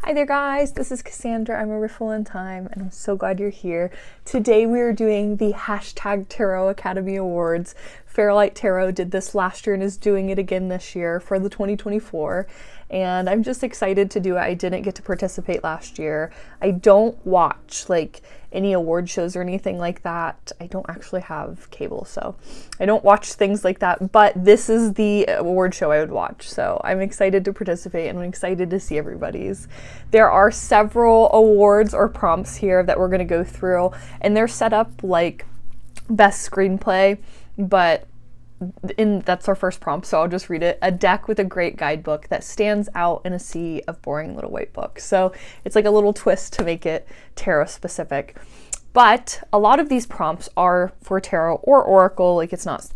Hi there guys, this is Cassandra. I'm a Riffle in Time and I'm so glad you're here. Today we are doing the #Tarot Academy Awards. Fairlight Tarot did this last year and is doing it again this year for the 2024, and I'm just excited to do it. I didn't get to participate last year. I don't watch like any award shows or anything like that. I don't actually have cable, so I don't watch things like that, but this is the award show I would watch, so I'm excited to participate and I'm excited to see everybody's. There are several awards or prompts here that we're going to go through, and they're set up like best screenplay, but that's our first prompt, so I'll just read it. A deck with a great guidebook that stands out in a sea of boring little white books. So it's like a little twist to make it tarot specific. But a lot of these prompts are for tarot or oracle, like it's not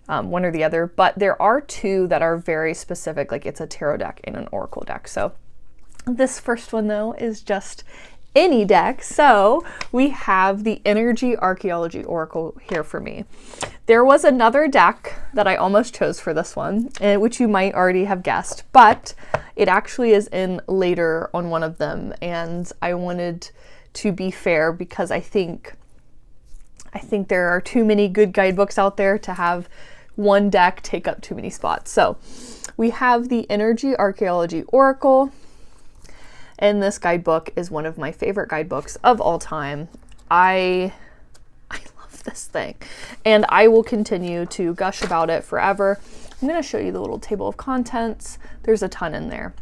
one or the other, but there are two that are very specific, like it's a tarot deck and an oracle deck. So this first one though is just any deck. So we have the Energy Archaeology Oracle here for me. There was another deck that I almost chose for this one, which you might already have guessed, but it actually is in later on one of them, and I wanted to be fair because I think there are too many good guidebooks out there to have one deck take up too many spots. So we have the Energy Archaeology Oracle. And this guidebook is one of my favorite guidebooks of all time. I love this thing, and I will continue to gush about it forever. I'm going to show you the little table of contents. There's a ton in there.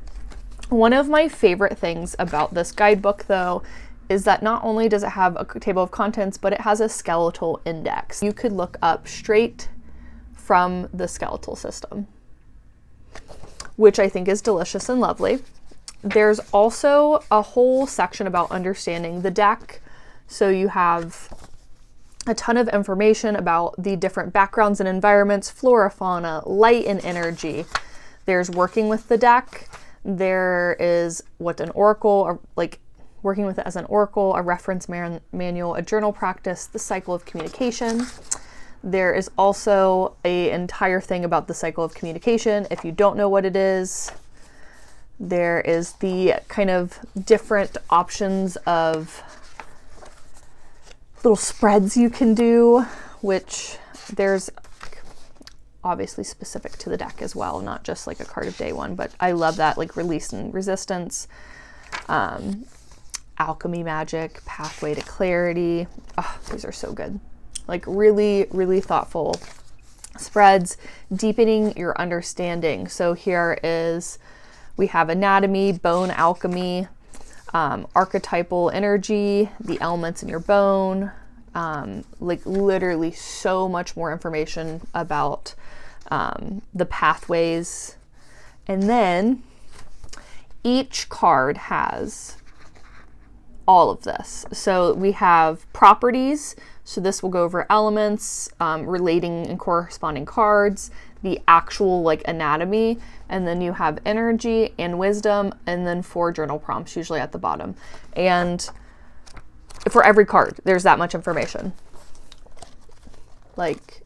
One of my favorite things about this guidebook, though, is that not only does it have a table of contents, but it has a skeletal index. You could look up straight from the skeletal system, which I think is delicious and lovely. There's also a whole section about understanding the deck. So you have a ton of information about the different backgrounds and environments, flora, fauna, light and energy. There's working with the deck. There is what an oracle, or like working with it as an oracle, a reference manual, a journal practice, the cycle of communication. There is also an entire thing about the cycle of communication. If you don't know what it is, there is the kind of different options of little spreads you can do, which there's obviously specific to the deck as well, not just like a card of day one, but I love that, like release and resistance, alchemy magic, pathway to clarity. Oh, these are so good. Like really, really thoughtful spreads, deepening your understanding. So here is, we have anatomy, bone alchemy, archetypal energy, the elements in your bone, like literally so much more information about the pathways. And then each card has all of this. So we have properties. So this will go over elements, relating and corresponding cards, the actual like anatomy, and then you have energy and wisdom, and then 4 journal prompts usually at the bottom. And for every card, there's that much information. Like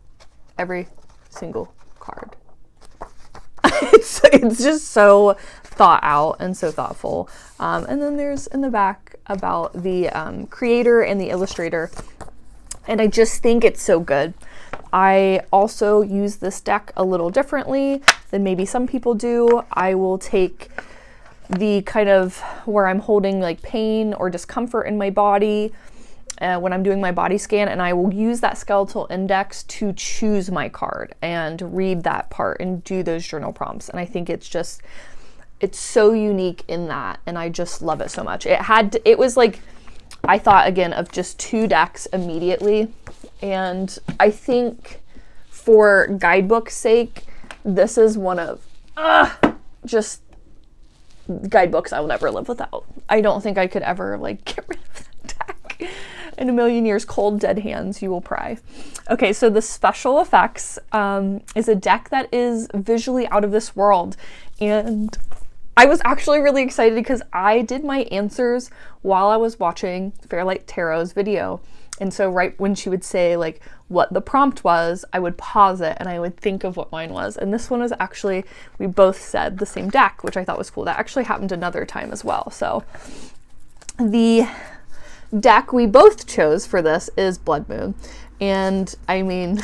every single card. It's just so thought out and so thoughtful. And then there's in the back about the creator and the illustrator. And I just think it's so good. I also use this deck a little differently than maybe some people do. I will take the kind of where I'm holding like pain or discomfort in my body when I'm doing my body scan, and I will use that skeletal index to choose my card and read that part and do those journal prompts. And I think it's so unique in that, and I just love it so much. It was like, I thought again of just 2 decks immediately, and I think for guidebook's sake, this is one of just guidebooks I will never live without. I don't think I could ever like get rid of that deck. In a million years, cold dead hands, you will pry. Okay, so the special effects is a deck that is visually out of this world, and I was actually really excited because I did my answers while I was watching Fairlight Tarot's video, And so right when she would say like what the prompt was, I would pause it and I would think of what mine was. And this one was actually, we both said the same deck, which I thought was cool. That actually happened another time as well. So the deck we both chose for this is Blood Moon. And I mean,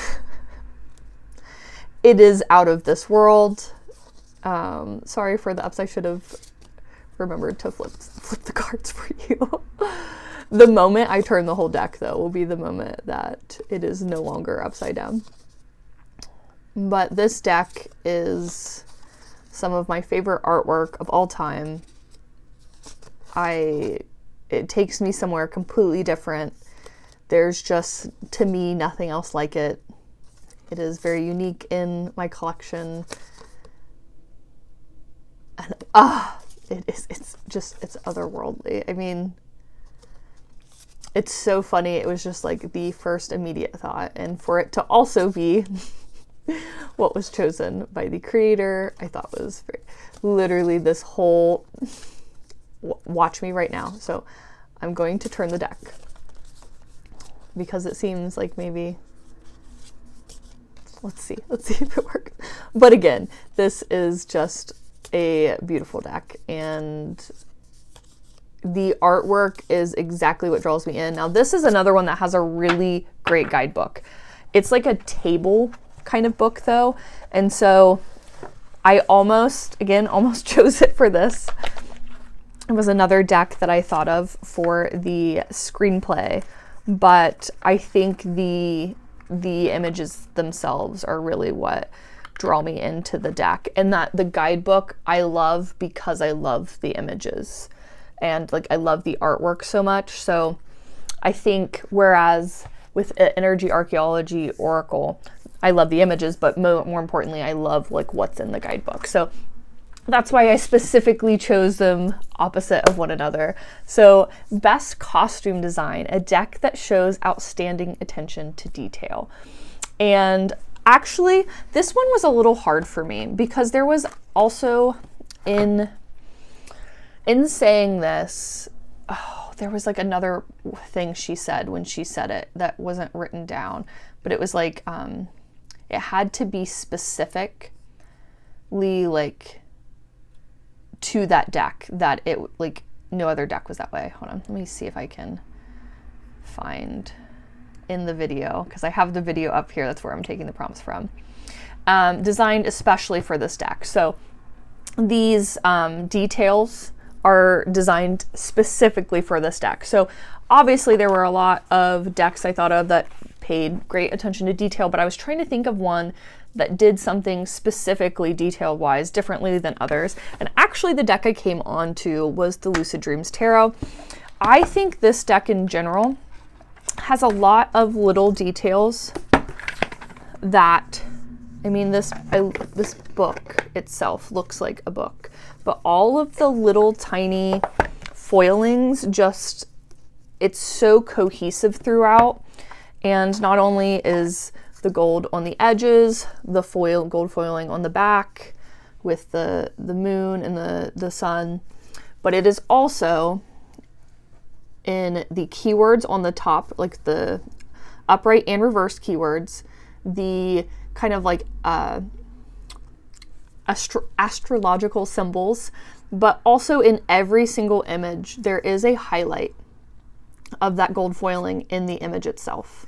it is out of this world. Sorry for the ups. I should have remembered to flip the cards for you. The moment I turn the whole deck, though, will be the moment that it is no longer upside down. But this deck is some of my favorite artwork of all time. It takes me somewhere completely different. There's just, to me, nothing else like it. It is very unique in my collection. And it's otherworldly. I mean, it's so funny. It was just like the first immediate thought. And for it to also be what was chosen by the creator, I thought was literally this whole, watch me right now. So I'm going to turn the deck because it seems like maybe, let's see if it works. But again, this is just a beautiful deck, and the artwork is exactly what draws me in. Now, this is another one that has a really great guidebook. It's like a table kind of book though. And so I almost chose it for this. It was another deck that I thought of for the screenplay, but I think the images themselves are really what draw me into the deck. And that the guidebook I love because I love the images. And like I love the artwork so much. So I think whereas with Energy Archaeology Oracle, I love the images, but more importantly, I love like what's in the guidebook. So that's why I specifically chose them opposite of one another. So best costume design, a deck that shows outstanding attention to detail. And actually, this one was a little hard for me because there was also in saying this, there was like another thing she said when she said it that wasn't written down, but it was like, it had to be specifically like to that deck, that it like no other deck was that way. Hold on, let me see if I can find in the video, because I have the video up here. That's where I'm taking the prompts from. Designed especially for this deck. So these details are designed specifically for this deck. So obviously there were a lot of decks I thought of that paid great attention to detail, but I was trying to think of one that did something specifically detail-wise differently than others. And actually the deck I came on to was the Lucid Dreams Tarot. I think this deck in general has a lot of little details that, I mean, this book itself looks like a book, but all of the little tiny foilings, just, it's so cohesive throughout. And not only is the gold on the edges, the gold foiling on the back with the moon and the sun, but it is also in the keywords on the top, like the upright and reverse keywords, the kind of like astrological symbols, but also in every single image, there is a highlight of that gold foiling in the image itself.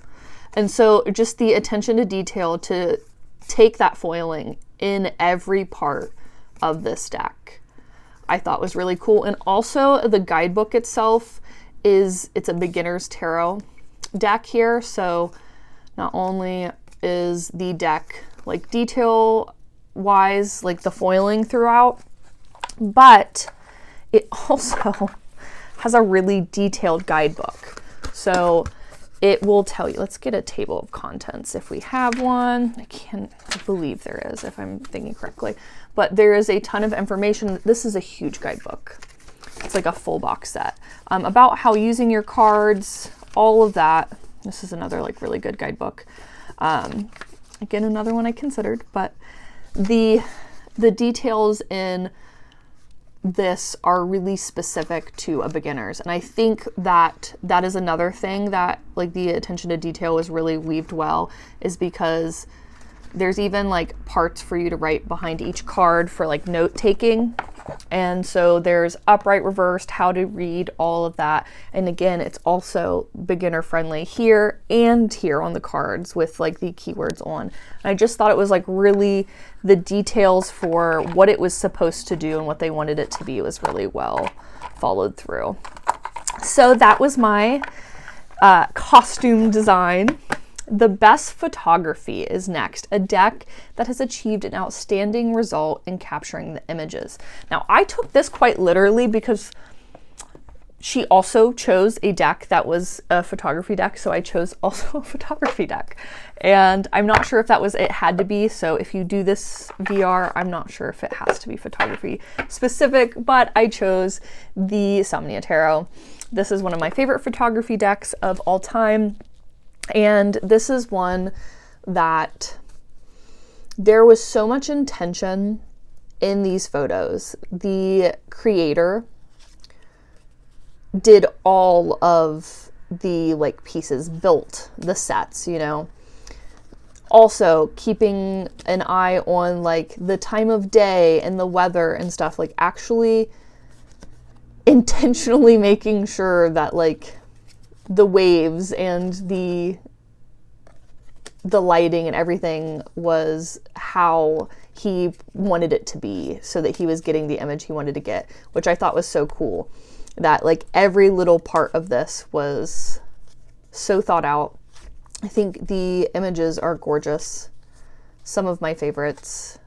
And so just the attention to detail to take that foiling in every part of this deck, I thought was really cool. And also the guidebook itself it's a beginner's tarot deck here. So not only is the deck like detail wise, like the foiling throughout, but it also has a really detailed guidebook. So it will tell you, let's get a table of contents if we have one. I believe there is, if I'm thinking correctly, but there is a ton of information. This is a huge guidebook. It's like a full box set about how using your cards, all of that. This is another like really good guidebook. Again, another one I considered, but the details in this are really specific to a beginner's. And I think that that is another thing that like the attention to detail is really weaved well, is because there's even like parts for you to write behind each card for like note taking. And so there's upright, reversed, how to read, all of that. And again, it's also beginner friendly here and here on the cards with like the keywords on. And I just thought it was like really, the details for what it was supposed to do and what they wanted it to be was really well followed through. So that was my costume design. The best photography is next, a deck that has achieved an outstanding result in capturing the images. Now, I took this quite literally because she also chose a deck that was a photography deck, so I chose also a photography deck. And I'm not sure if that was, it had to be, so if you do this VR, I'm not sure if it has to be photography specific, but I chose the Somnia Tarot. This is one of my favorite photography decks of all time. And this is one that there was so much intention in these photos. The creator did all of the like pieces, built the sets, you know. Also keeping an eye on like the time of day and the weather and stuff, like actually intentionally making sure that like the waves and the lighting and everything was how he wanted it to be, so that he was getting the image he wanted to get, which I thought was so cool. That like every little part of this was so thought out. I think the images are gorgeous. Some of my favorites.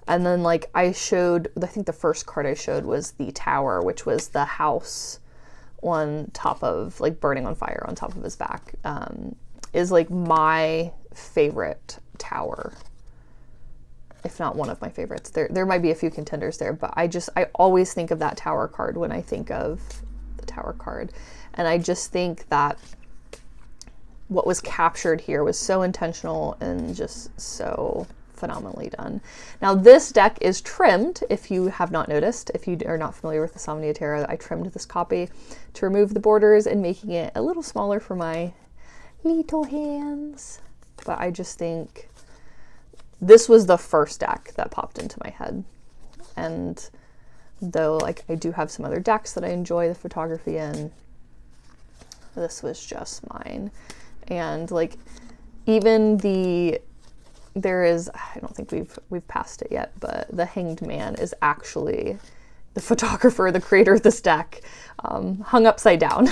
And then like I think the first card I showed was the tower, which was the house on top of, like burning on fire on top of his back, is like my favorite tower, if not one of my favorites. There might be a few contenders there, but I always think of that tower card when I think of the tower card. And I just think that what was captured here was so intentional and just so phenomenally done. Now this deck is trimmed, if you have not noticed. If you are not familiar with the Somnia Tarot, I trimmed this copy to remove the borders and making it a little smaller for my little hands. But I just think this was the first deck that popped into my head. And though like I do have some other decks that I enjoy the photography in, this was just mine. And like even there is, I don't think we've passed it yet, but the Hanged Man is actually the photographer, the creator of this deck, hung upside down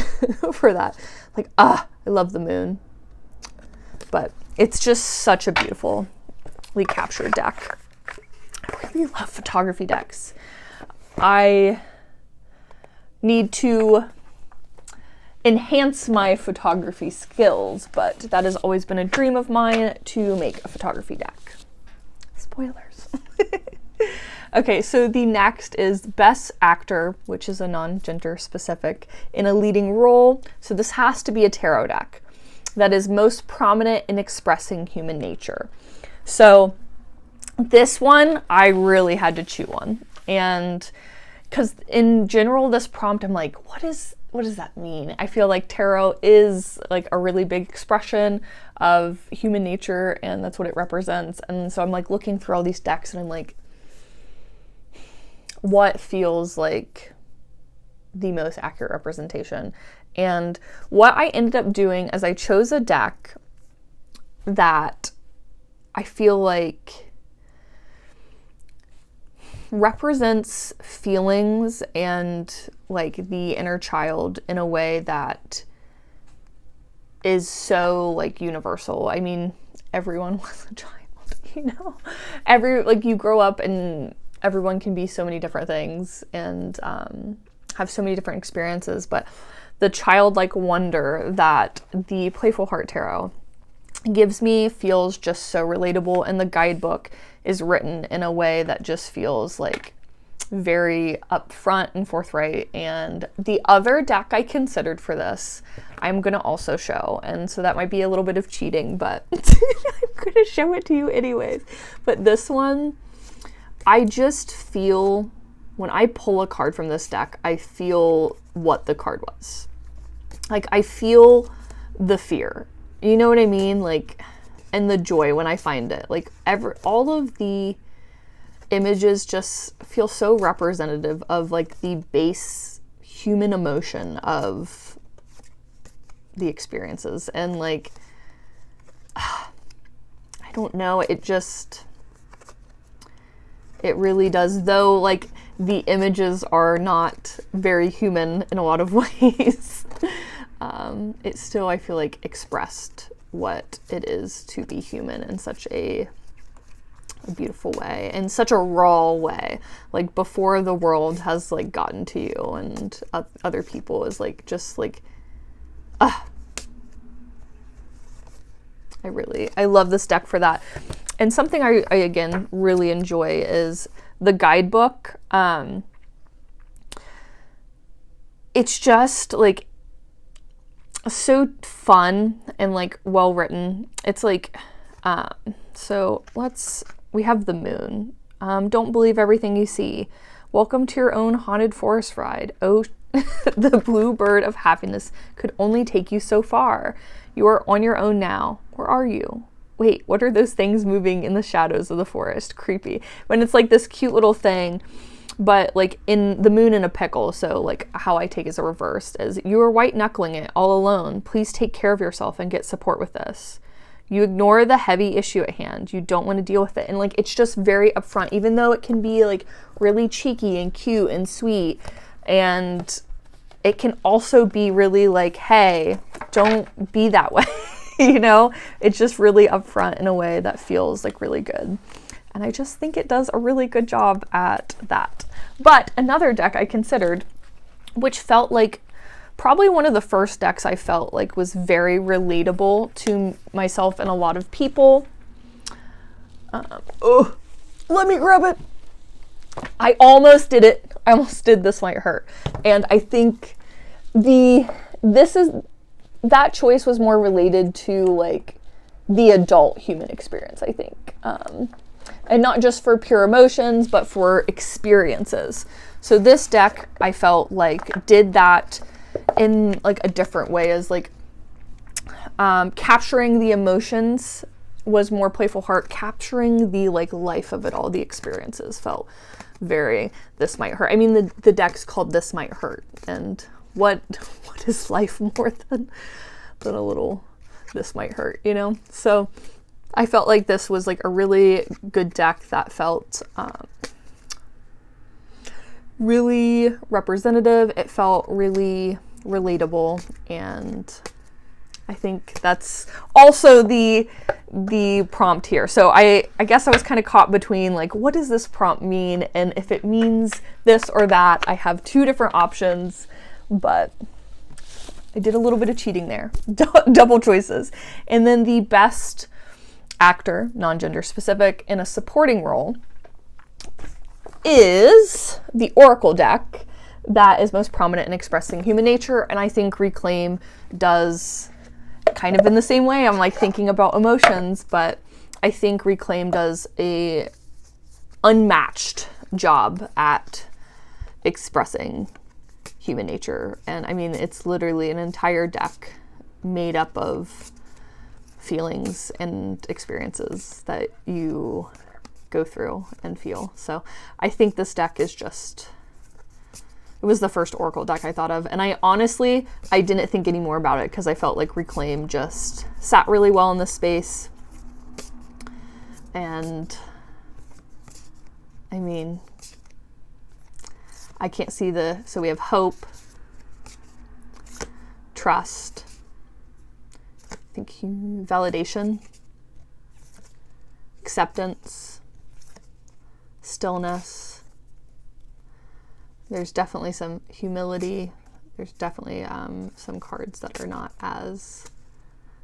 for that. Like, I love the moon. But it's just such a beautifully captured deck. I really love photography decks. I need to enhance my photography skills, but that has always been a dream of mine, to make a photography deck. Spoilers. Okay, so the next is Best Actor, which is a non-gender specific, in a leading role. So this has to be a tarot deck that is most prominent in expressing human nature. So this one I really had to chew on, and because in general this prompt I'm like, what does that mean? I feel like tarot is like a really big expression of human nature, and that's what it represents. And so I'm like looking through all these decks and I'm like, what feels like the most accurate representation? And what I ended up doing is I chose a deck that I feel like represents feelings and like the inner child in a way that is so like universal. I mean, everyone was a child, you know? You grow up and everyone can be so many different things and have so many different experiences, but the childlike wonder that the Playful Heart Tarot gives me feels just so relatable, and the guidebook is written in a way that just feels like very upfront and forthright. And the other deck I considered for this, I'm gonna also show, and so that might be a little bit of cheating, but I'm gonna show it to you anyways. But this one, I just feel when I pull a card from this deck, I feel what the card was. Like, I feel the fear. You know what I mean? Like, and the joy when I find it. Like, all of the images just feel so representative of, like, the base human emotion of the experiences. And, like, I don't know, it really does, though, like, the images are not very human in a lot of ways. It still, I feel like, expressed what it is to be human in such a beautiful way, in such a raw way, like, before the world has, like, gotten to you and other people, is, like, just, like, I love this deck for that. And something I again really enjoy is the guidebook. It's just, like, so fun and, like, well written. It's like, so we have the moon. Don't believe everything you see. Welcome to your own haunted forest ride. Oh, the blue bird of happiness could only take you so far. You are on your own now. Where are you? Wait, what are those things moving in the shadows of the forest? Creepy. When it's, like, this cute little thing, but, like, in the moon in a pickle. So, like, how I take is a reversed is, you are white knuckling it all alone. Please take care of yourself and get support with this. You ignore the heavy issue at hand. You don't want to deal with it. And, like, it's just very upfront, even though it can be, like, really cheeky and cute and sweet. And it can also be really, like, hey, don't be that way. You know, it's just really upfront in a way that feels, like, really good. And I just think it does a really good job at that. But another deck I considered, which felt like probably one of the first decks I felt like was very relatable to myself and a lot of people. Oh, let me grab it. I almost did it. I almost did This Might Hurt. And I think that choice was more related to, like, the adult human experience, I think. And not just for pure emotions, but for experiences. So this deck, I felt like, did that in, like, a different way, as, like, capturing the emotions was more Playful Heart. Capturing the, like, life of it all, the experiences, felt very This Might Hurt. I mean, the deck's called This Might Hurt, and what is life more than a little This Might Hurt, you know? So I felt like this was, like, a really good deck that felt really representative. It felt really relatable, and I think that's also the prompt here. So I guess I was kind of caught between, like, what does this prompt mean? And if it means this or that, I have two different options, but I did a little bit of cheating there. Double choices. And then the best actor, non-gender specific, in a supporting role is the Oracle deck that is most prominent in expressing human nature. And I think Reclaim does kind of in the same way. I'm, like, thinking about emotions, but I think Reclaim does a unmatched job at expressing human nature. And I mean, it's literally an entire deck made up of feelings and experiences that you go through and feel. So I think this deck is just, it was the first Oracle deck I thought of. And I didn't think any more about it because I felt like Reclaim just sat really well in this space. And I mean, I can't see so we have hope, trust, I think validation, acceptance, stillness. There's definitely some humility. There's definitely some cards that are not as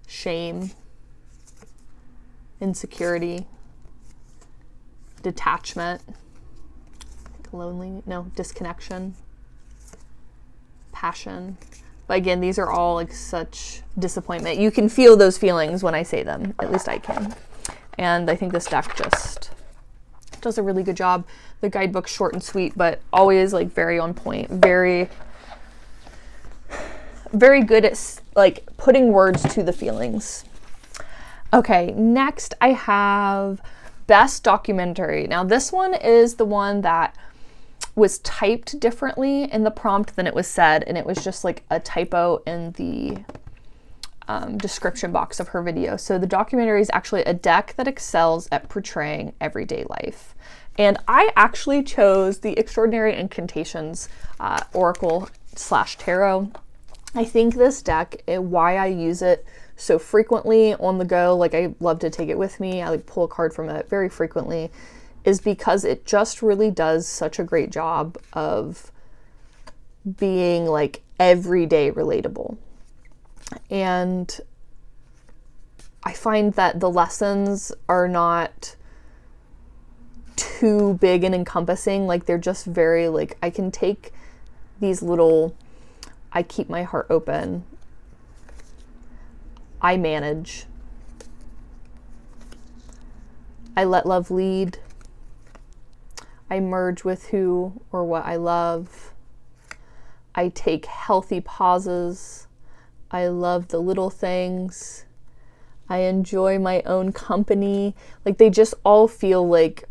shame, insecurity, detachment, disconnection, passion. But again, these are all, like, such disappointment. You can feel those feelings when I say them. At least I can. And I think this deck just does a really good job. The guidebook's short and sweet, but always like very on point, very good at like putting words to the feelings. Okay, next I have best documentary. Now this one is the one that was typed differently in the prompt than it was said, and it was just like a typo in the description box of her video. So the documentary is actually a deck that excels at portraying everyday life. And I actually chose the Extraordinary Incantations Oracle / Tarot. I think this deck, why I use it so frequently on the go, like I love to take it with me, I like pull a card from it very frequently, is because it just really does such a great job of being like everyday relatable. And I find that the lessons are not too big and encompassing. Like they're just very like, I can take these little, I keep my heart open, I manage, I let love lead, I merge with who or what I love, I take healthy pauses, I love the little things, I enjoy my own company. Like they just all feel like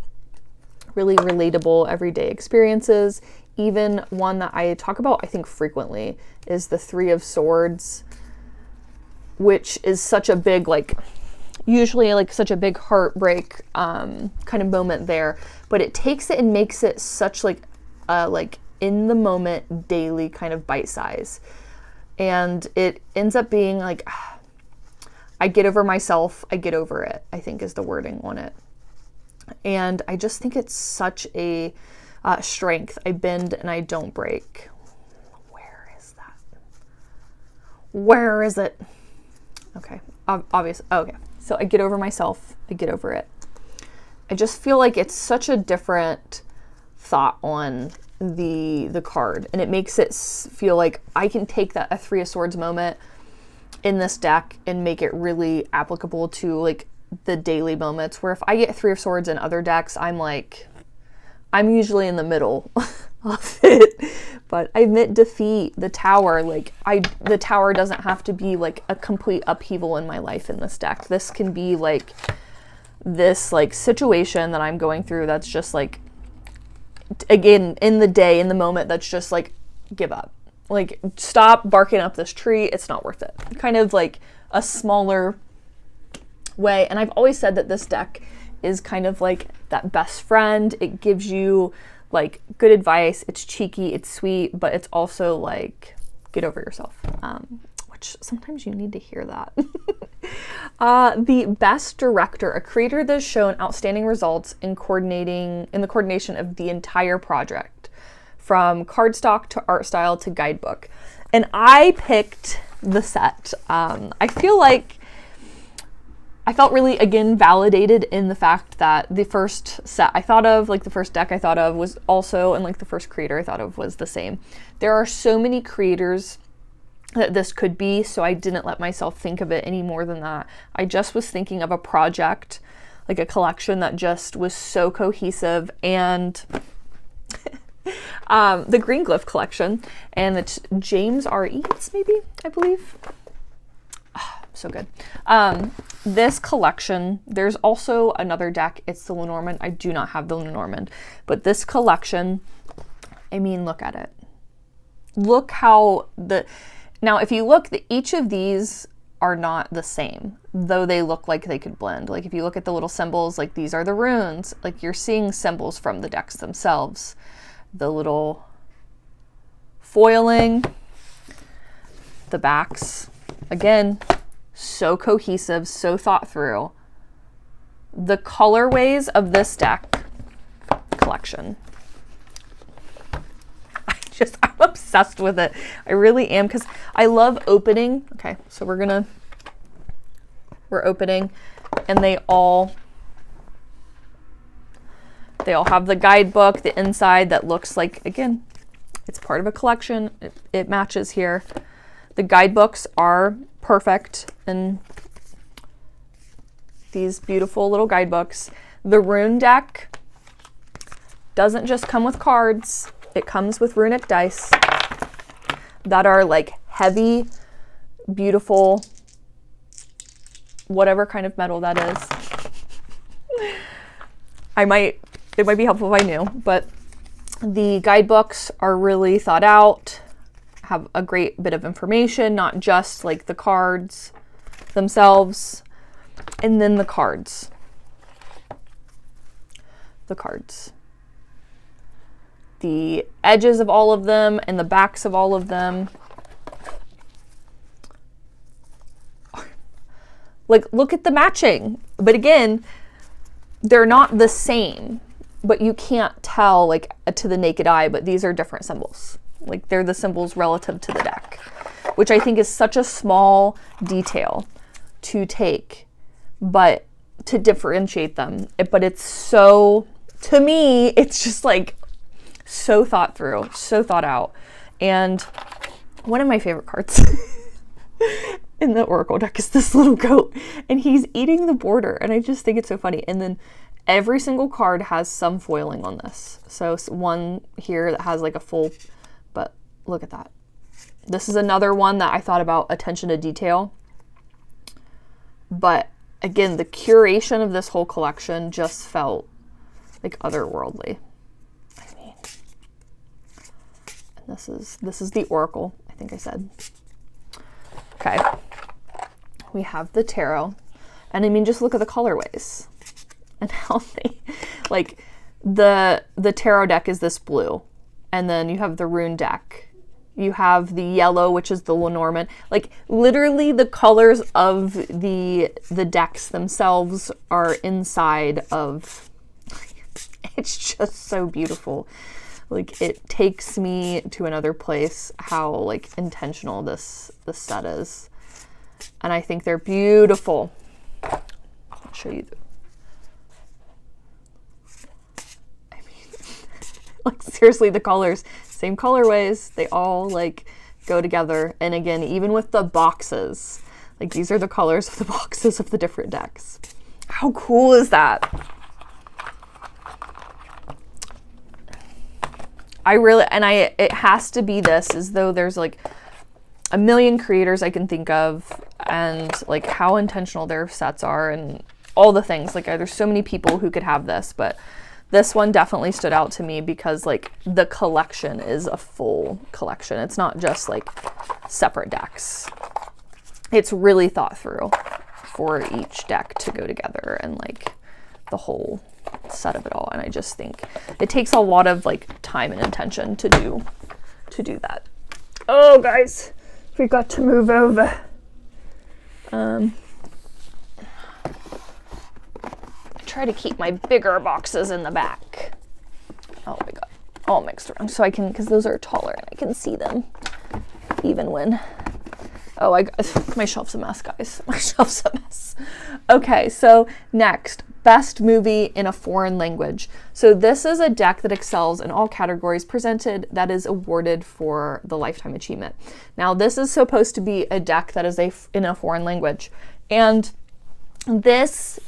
really relatable everyday experiences. Even one that I talk about, I think frequently, is the Three of Swords, which is such a big, like, usually like such a big heartbreak kind of moment there, but it takes it and makes it such like in the moment, daily kind of bite size. And it ends up being like, I get over myself, I get over it, I think is the wording on it. And I just think it's such a strength. I bend and I don't break. Where is that? Where is it? Okay, obvious. Okay, so I get over myself, I get over it. I just feel like it's such a different thought on the card, and it makes it feel like I can take that a Three of Swords moment in this deck and make it really applicable to like the daily moments, where if I get Three of Swords in other decks, I'm usually in the middle of it. But I admit defeat, the Tower, like the Tower doesn't have to be like a complete upheaval in my life in this deck. This can be like this like situation that I'm going through that's just like, again, in the day, in the moment, that's just like, give up. Like, stop barking up this tree. It's not worth it. Kind of like a smaller way. And I've always said that this deck is kind of like that best friend. It gives you like good advice. It's cheeky, it's sweet, but it's also like, get over yourself. Which sometimes you need to hear that. The best director, a creator that has shown outstanding results in the coordination of the entire project, from cardstock to art style to guidebook. And I picked the set. I feel like I felt really, again, validated in the fact that the first set I thought of, like the first deck I thought of was also, and like the first creator I thought of was the same. There are so many creators that this could be, so I didn't let myself think of it any more than that. I just was thinking of a project, like a collection that just was so cohesive, and the Green Glyph collection, and it's James R. Eads, maybe, I believe. Oh, so good. This collection, there's also another deck, it's the Lenormand. I do not have the Lenormand, but this collection, I mean, look at it. Look how now if you look, each of these are not the same, though they look like they could blend. Like if you look at the little symbols, like these are the runes, like you're seeing symbols from the decks themselves. The little foiling, the backs, again, so cohesive, so thought through. The colorways of this deck collection, I'm obsessed with it. I really am, because I love opening. Okay, so we're opening, and they all have the guidebook, the inside that looks like, again, it's part of a collection. It matches here. The guidebooks are perfect, and these beautiful little guidebooks. The rune deck doesn't just come with cards, it comes with runic dice that are like heavy, beautiful, whatever kind of metal that is. It might be helpful if I knew, but the guidebooks are really thought out, have a great bit of information, not just like the cards themselves, and then the cards. The edges of all of them and the backs of all of them. Like, look at the matching. But again, they're not the same, but you can't tell like to the naked eye, but these are different symbols. Like, they're the symbols relative to the deck, which I think is such a small detail to take, but to differentiate them. But it's so, to me, it's just like so thought through, so thought out. And one of my favorite cards in the Oracle deck is this little goat, and he's eating the border, and I just think it's so funny. And then every single card has some foiling on this. So one here that has like a full, but look at that. This is another one that I thought about attention to detail. But again, the curation of this whole collection just felt like otherworldly. I mean, and this is the Oracle, I think I said. Okay. We have the tarot. And I mean, just look at the colorways and how they, like, the tarot deck is this blue, and then you have the rune deck. You have the yellow, which is the Lenormand. Like, literally the colors of the decks themselves are inside of, it's just so beautiful. Like, it takes me to another place how like intentional this set is. And I think they're beautiful. I'll show you. I mean, like, seriously, the colors, same colorways, they all like go together. And again, even with the boxes, like, these are the colors of the boxes of the different decks. How cool is that? It has to be this, as though there's like a million creators I can think of, and like how intentional their sets are and all the things. Like, there's so many people who could have this, but this one definitely stood out to me because like the collection is a full collection. It's not just like separate decks. It's really thought through for each deck to go together, and like the whole set of it all. And I just think it takes a lot of like time and intention to do that. Oh guys, we got to move over. I try to keep my bigger boxes in the back. Oh my god, all mixed around, so I can, because those are taller and I can see them even when, oh, my shelf's a mess, guys. My shelf's a mess. Okay, so next, best movie in a foreign language. So this is a deck that excels in all categories presented that is awarded for the Lifetime Achievement. Now, this is supposed to be a deck that is in a foreign language. And this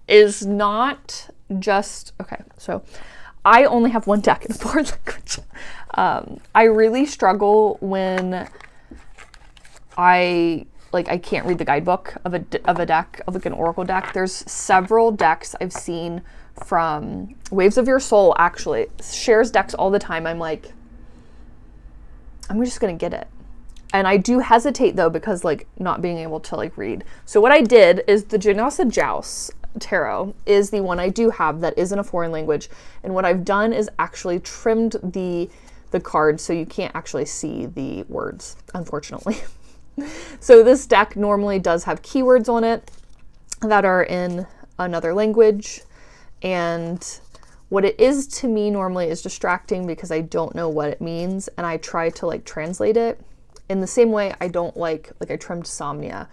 is not just, okay, so I only have one deck in a foreign language. I really struggle when I can't read the guidebook of a deck, of like an Oracle deck. There's several decks I've seen from Waves of Your Soul, actually shares decks all the time. I'm like, I'm just gonna get it. And I do hesitate though, because like not being able to like read. So what I did is the Janasa Joust tarot is the one I do have that is in a foreign language. And what I've done is actually trimmed the cards so you can't actually see the words, unfortunately. So this deck normally does have keywords on it that are in another language, and what it is to me normally is distracting because I don't know what it means, and I try to like translate it in the same way I don't like I trimmed Somnia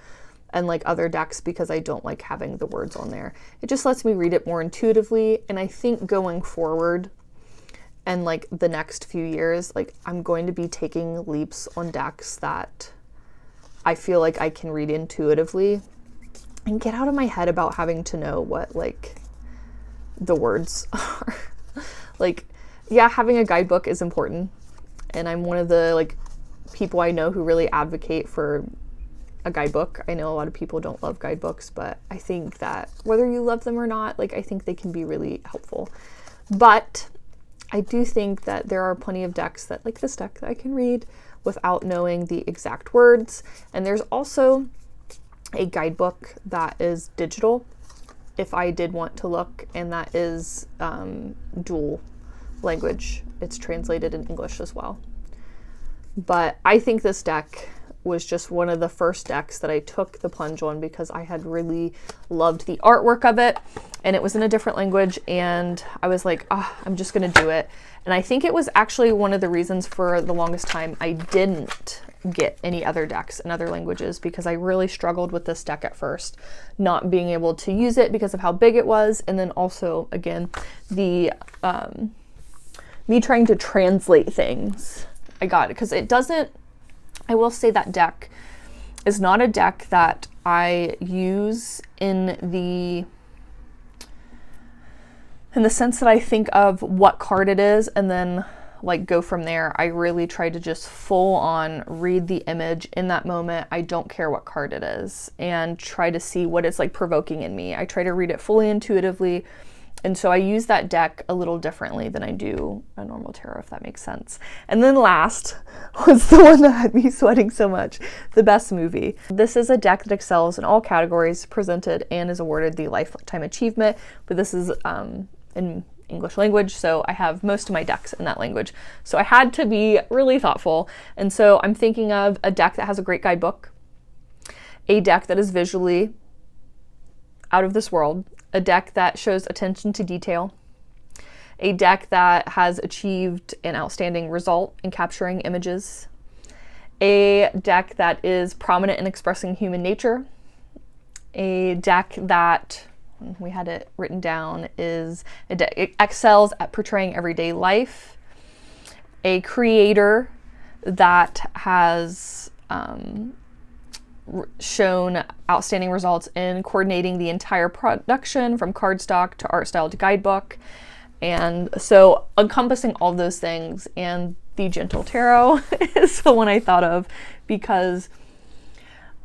and like other decks because I don't like having the words on there. It just lets me read it more intuitively, and I think going forward and like the next few years, like I'm going to be taking leaps on decks that I feel like I can read intuitively and get out of my head about having to know what like the words are. Like, yeah, having a guidebook is important, and I'm one of the like people I know who really advocate for a guidebook. I know a lot of people don't love guidebooks, but I think that whether you love them or not, like, I think they can be really helpful. But I do think that there are plenty of decks that, like this deck, that I can read without knowing the exact words. And there's also a guidebook that is digital if I did want to look, and that is dual language. It's translated in English as well. But I think this deck was just one of the first decks that I took the plunge on because I had really loved the artwork of it, and it was in a different language, and I was like, I'm just gonna do it. And I think it was actually one of the reasons for the longest time I didn't get any other decks in other languages, because I really struggled with this deck at first, not being able to use it because of how big it was, and then also, again, the me trying to translate things. I got it because it doesn't, I will say that deck is not a deck that I use in the sense that I think of what card it is and then like go from there. I really try to just full on read the image in that moment. I don't care what card it is, and try to see what it's like provoking in me. I try to read it fully intuitively. And so I use that deck a little differently than I do a normal tarot, if that makes sense. And then last was the one that had me sweating so much, the best movie. This is a deck that excels in all categories presented and is awarded the Lifetime Achievement, but this is in English language, so I have most of my decks in that language. So I had to be really thoughtful. And so I'm thinking of a deck that has a great guidebook, a deck that is visually out of this world, a deck that shows attention to detail, a deck that has achieved an outstanding result in capturing images, a deck that is prominent in expressing human nature, a deck that, we had it written down, is a deck it excels at portraying everyday life, a creator that has shown outstanding results in coordinating the entire production from cardstock to art style to guidebook. And so encompassing all those things, and the Gentle Tarot is the one I thought of because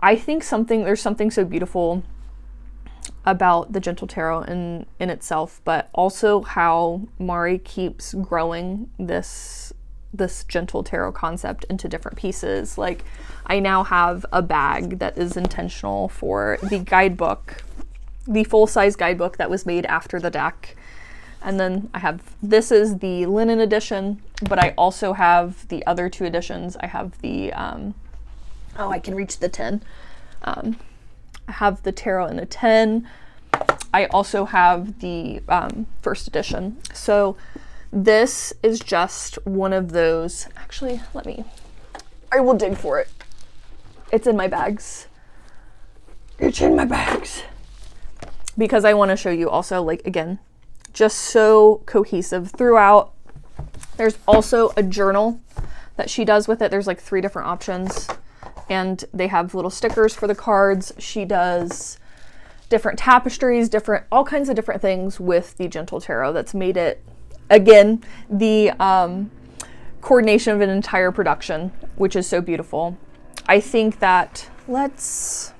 I think there's something so beautiful about the Gentle Tarot in itself, but also how Mari keeps growing this Gentle Tarot concept into different pieces. Like, I now have a bag that is intentional for the guidebook, the full-size guidebook that was made after the deck. And then I have, this is the linen edition, but I also have the other two editions. I have the, I can reach the 10. I have the tarot in the 10. I also have the first edition. So this is just one of those, actually, I will dig for it. It's in my bags. It's in my bags. Because I want to show you also, like, again, just so cohesive throughout. There's also a journal that she does with it. There's like 3 different options, and they have little stickers for the cards. She does different tapestries, all kinds of different things with the Gentle Tarot that's made it, again, the coordination of an entire production, which is so beautiful. I think that let's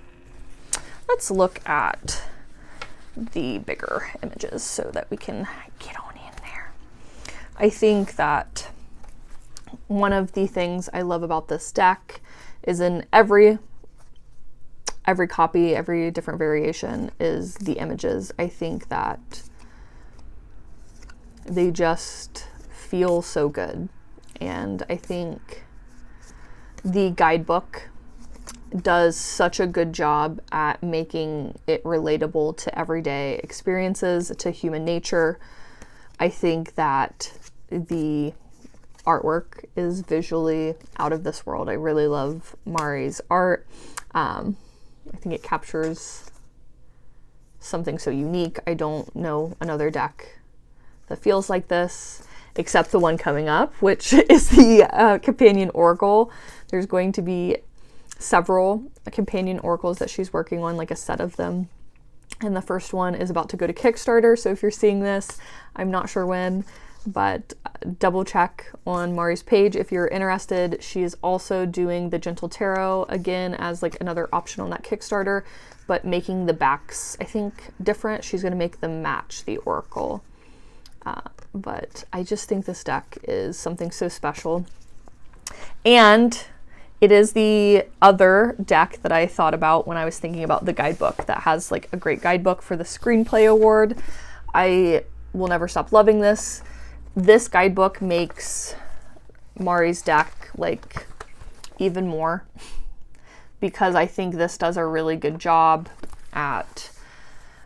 look at the bigger images so that we can get on in there. I think that one of the things I love about this deck is in every copy, every different variation, is the images. I think that they just feel so good. And I think the guidebook does such a good job at making it relatable to everyday experiences, to human nature. I think that the artwork is visually out of this world. I really love Mari's art. I think it captures something so unique. I don't know another deck that feels like this, except the one coming up, which is the Companion Oracle. There's going to be several companion oracles that she's working on, like a set of them. And the first one is about to go to Kickstarter. So if you're seeing this, I'm not sure when, but double check on Mari's page if you're interested. She is also doing the Gentle Tarot again as like another option on that Kickstarter, but making the backs, I think, different. She's going to make them match the Oracle. But I just think this deck is something so special. And it is the other deck that I thought about when I was thinking about the guidebook that has like a great guidebook for the Screenplay Award. I will never stop loving this. This guidebook makes Mari's deck like even more, because I think this does a really good job at,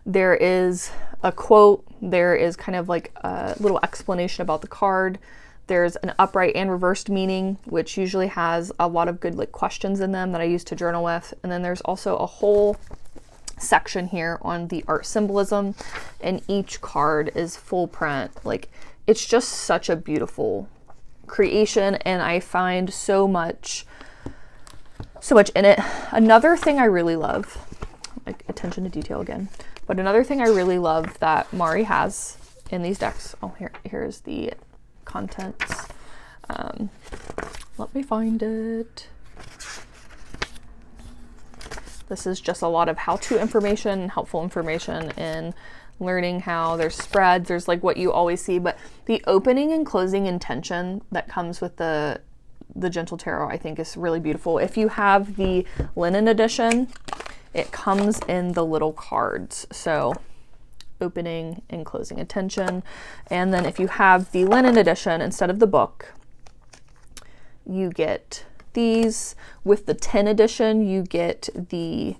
there is a quote, there is kind of like a little explanation about the card, there's an upright and reversed meaning, which usually has a lot of good like questions in them that I use to journal with, and then there's also a whole section here on the art symbolism, and each card is full print. Like, it's just such a beautiful creation, and I find so much in it. Another thing I really love, like attention to detail again, but another thing I really love that Mari has in these decks, oh, here's the contents. Let me find it. This is just a lot of how-to information, helpful information in learning how there's spreads, there's like what you always see, but the opening and closing intention that comes with the Gentle Tarot, I think, is really beautiful. If you have the linen edition, it comes in the little cards. So opening and closing intention. And then if you have the linen edition instead of the book, you get these. With the 10 edition, you get the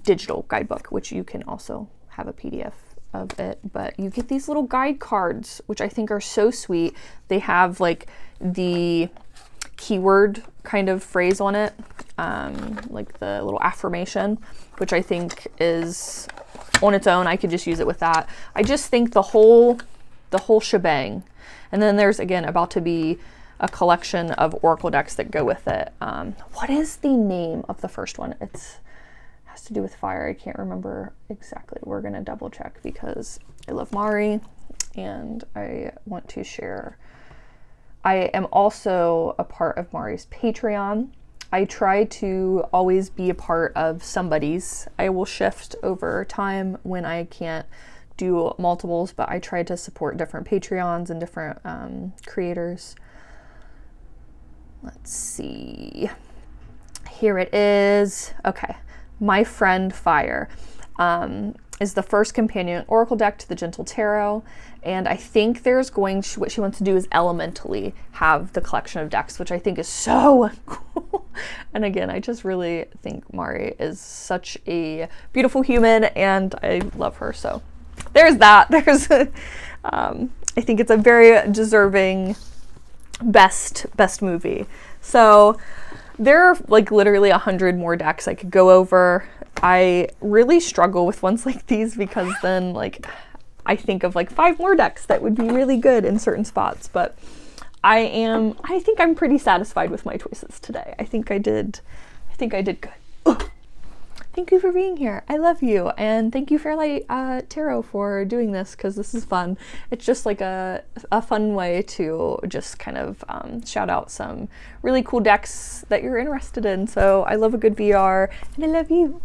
digital guidebook, which you can also have a PDF of it, but you get these little guide cards, which I think are so sweet. They have like the keyword kind of phrase on it, like the little affirmation, which I think is on its own. I could just use it with that. I just think the whole shebang. And then there's, again, about to be a collection of Oracle decks that go with it. What is the name of the first one? It's has to do with fire. I can't remember exactly. We're gonna double check because I love Mari and I want to share. I am also a part of Mari's Patreon. I try to always be a part of somebody's. I will shift over time when I can't do multiples, but I try to support different Patreons and different creators. Let's see. Here it is. Okay. My Friend Fire is the first companion Oracle deck to the Gentle Tarot. And I think there's what she wants to do is elementally have the collection of decks, which I think is so cool. And again, I just really think Mari is such a beautiful human and I love her. So there's that. There's, I think it's a very deserving best movie. So there are like literally 100 more decks I could go over. I really struggle with ones like these because then like I think of like 5 more decks that would be really good in certain spots, but I think I'm pretty satisfied with my choices today. I think I did good. Ugh. Thank you for being here. I love you. And thank you Fairlight Tarot for doing this, because this is fun. It's just like a fun way to just kind of shout out some really cool decks that you're interested in. So I love a good VR and I love you.